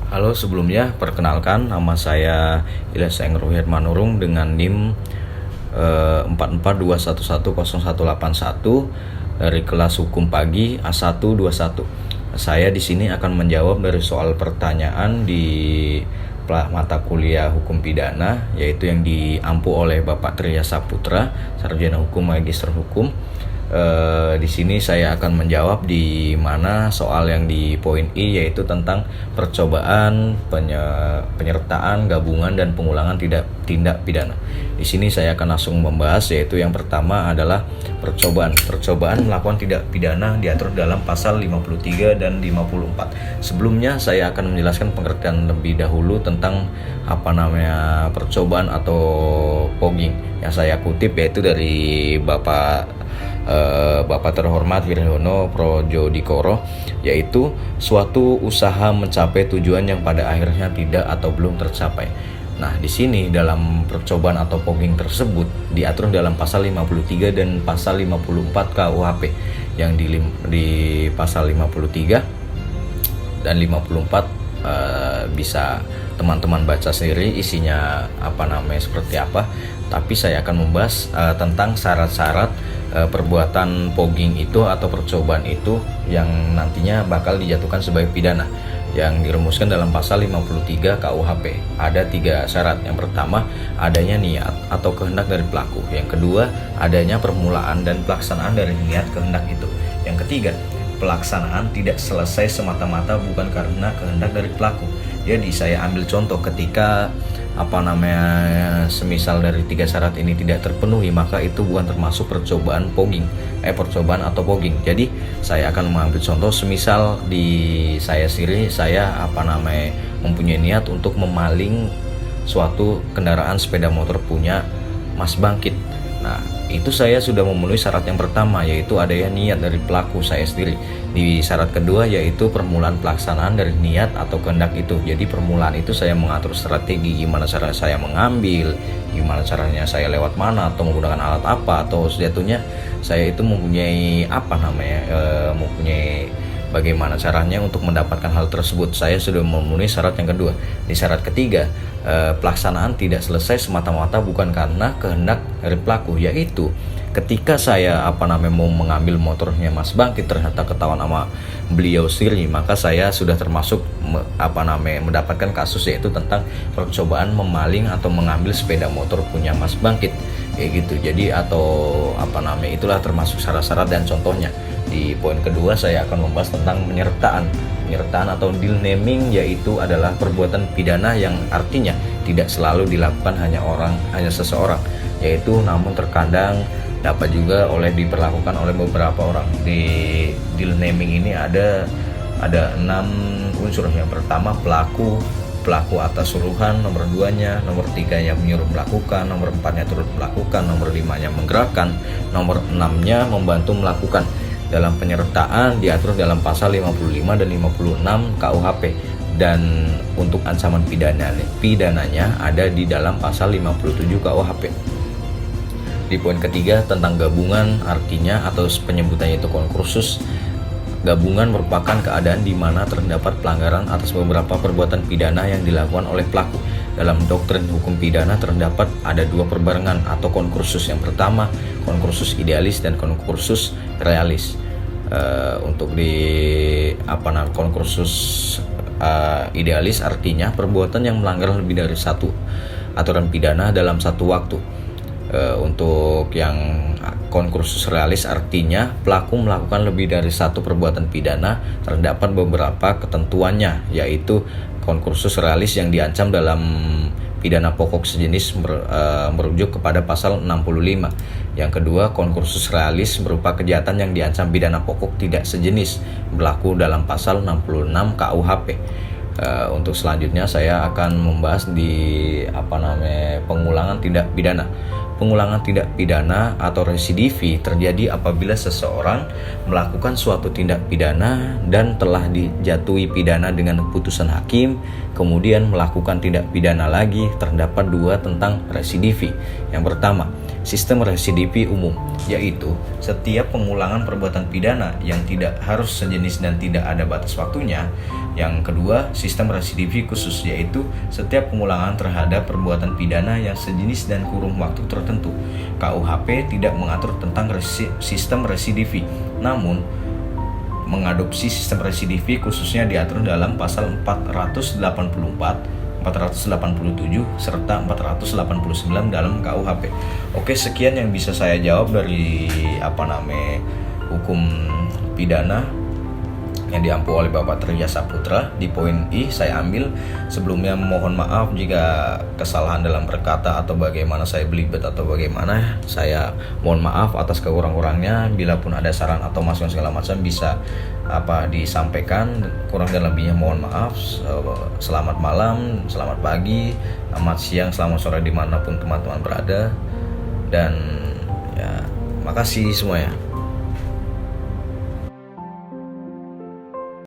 Halo, sebelumnya perkenalkan nama saya Ilyas Engro Hermanurung dengan NIM 4421101181 dari kelas Hukum Pagi A121. Saya di sini akan menjawab dari soal pertanyaan di mata kuliah Hukum Pidana, yaitu yang diampu oleh Bapak Triya Saputra, Sarjana Hukum Magister Hukum. Di sini saya akan menjawab di mana soal yang di poin I, yaitu tentang percobaan, penyertaan, gabungan dan pengulangan tindak pidana. Di sini saya akan langsung membahas, yaitu yang pertama adalah percobaan. Percobaan melakukan tindak pidana diatur dalam pasal 53 dan 54. Sebelumnya saya akan menjelaskan pengertian lebih dahulu tentang percobaan atau pogging yang saya kutip, yaitu dari Bapak terhormat Wiryono Projodikoro, yaitu suatu usaha mencapai tujuan yang pada akhirnya tidak atau belum tercapai. Nah, di sini dalam percobaan atau pogging tersebut diatur dalam pasal 53 dan pasal 54 KUHP, yang di pasal 53 dan 54 bisa teman-teman baca sendiri isinya seperti apa. Tapi saya akan membahas tentang syarat-syarat perbuatan pogging itu atau percobaan itu yang nantinya bakal dijatuhkan sebagai pidana, yang dirumuskan dalam pasal 53 KUHP. Ada 3 syarat. Yang pertama, adanya niat atau kehendak dari pelaku. Yang kedua, adanya permulaan dan pelaksanaan dari niat kehendak itu. Yang ketiga, pelaksanaan tidak selesai semata-mata bukan karena kehendak dari pelaku. Jadi saya ambil contoh ketika semisal dari 3 syarat ini tidak terpenuhi, maka itu bukan termasuk percobaan atau pogging. Jadi saya akan mengambil contoh, semisal di saya sendiri, saya mempunyai niat untuk memaling suatu kendaraan sepeda motor punya Mas Bangkit. Nah, itu saya sudah memenuhi syarat yang pertama, yaitu adanya niat dari pelaku saya sendiri. Di syarat kedua, yaitu permulaan pelaksanaan dari niat atau kehendak itu. Jadi permulaan itu saya mengatur strategi, gimana cara saya mengambil, gimana caranya saya lewat mana, atau menggunakan alat apa, atau sejatuhnya saya itu mempunyai mempunyai bagaimana caranya untuk mendapatkan hal tersebut. Saya sudah memenuhi syarat yang kedua. Di syarat ketiga, pelaksanaan tidak selesai semata-mata bukan karena kehendak dari pelaku, yaitu ketika saya mau mengambil motornya Mas Bangkit, ternyata ketahuan sama beliau sendiri, maka saya sudah termasuk mendapatkan kasus, yaitu tentang percobaan memaling atau mengambil sepeda motor punya Mas Bangkit, kayak gitu. Jadi itulah termasuk syarat-syarat dan contohnya. Di poin kedua saya akan membahas tentang penyertaan atau deal naming, yaitu adalah perbuatan pidana yang artinya tidak selalu dilakukan hanya seseorang, yaitu namun terkadang dapat juga diperlakukan oleh beberapa orang. Di deal naming ini ada 6 unsur. Yang pertama, pelaku atas suruhan, nomor 2-nya, nomor 3-nya menyuruh melakukan, nomor 4-nya turut melakukan, nomor 5-nya menggerakkan, nomor 6-nya membantu melakukan. Dalam penyertaan diatur dalam pasal 55 dan 56 KUHP, dan untuk ancaman pidananya ada di dalam pasal 57 KUHP. Di poin ketiga tentang gabungan, artinya atau penyebutannya itu konkursus. Gabungan merupakan keadaan di mana terdapat pelanggaran atas beberapa perbuatan pidana yang dilakukan oleh pelaku. Dalam doktrin hukum pidana terdapat ada 2 perbarengan atau konkursus. Yang pertama, konkursus idealis dan konkursus realis. Untuk konkursus idealis artinya perbuatan yang melanggar lebih dari satu aturan pidana dalam satu waktu. Untuk yang konkursus realis artinya pelaku melakukan lebih dari satu perbuatan pidana, terdapat beberapa ketentuannya, yaitu konkursus realis yang diancam dalam pidana pokok sejenis merujuk kepada pasal 65. Yang kedua, konkursus realis berupa kejahatan yang diancam pidana pokok tidak sejenis, berlaku dalam pasal 66 KUHP. Untuk selanjutnya saya akan membahas di pengulangan tindak pidana. Pengulangan tindak pidana atau residivi terjadi apabila seseorang melakukan suatu tindak pidana dan telah dijatuhi pidana dengan putusan hakim, kemudian melakukan tindak pidana lagi. Terdapat 2 tentang residivi. Yang pertama, sistem residivi umum, yaitu setiap pengulangan perbuatan pidana yang tidak harus sejenis dan tidak ada batas waktunya. Yang kedua, sistem residivi khusus, yaitu setiap pengulangan terhadap perbuatan pidana yang sejenis dan kurun waktu tertentu. KUHP tidak mengatur tentang sistem residivi, namun mengadopsi sistem residivi khususnya diatur dalam pasal 484, 487 serta 489 dalam KUHP. Oke, sekian yang bisa saya jawab dari hukum pidana yang diampu oleh Bapak Trijaya Saputra. Di poin I saya ambil. Sebelumnya mohon maaf jika kesalahan dalam berkata atau bagaimana saya belibet atau bagaimana. Saya mohon maaf atas kekurang-kurangnya. Bila pun ada saran atau masukan segala macam bisa disampaikan. Kurang dan lebihnya mohon maaf. Selamat malam, selamat pagi, selamat siang, selamat sore dimanapun teman-teman berada. Dan ya, makasih semuanya.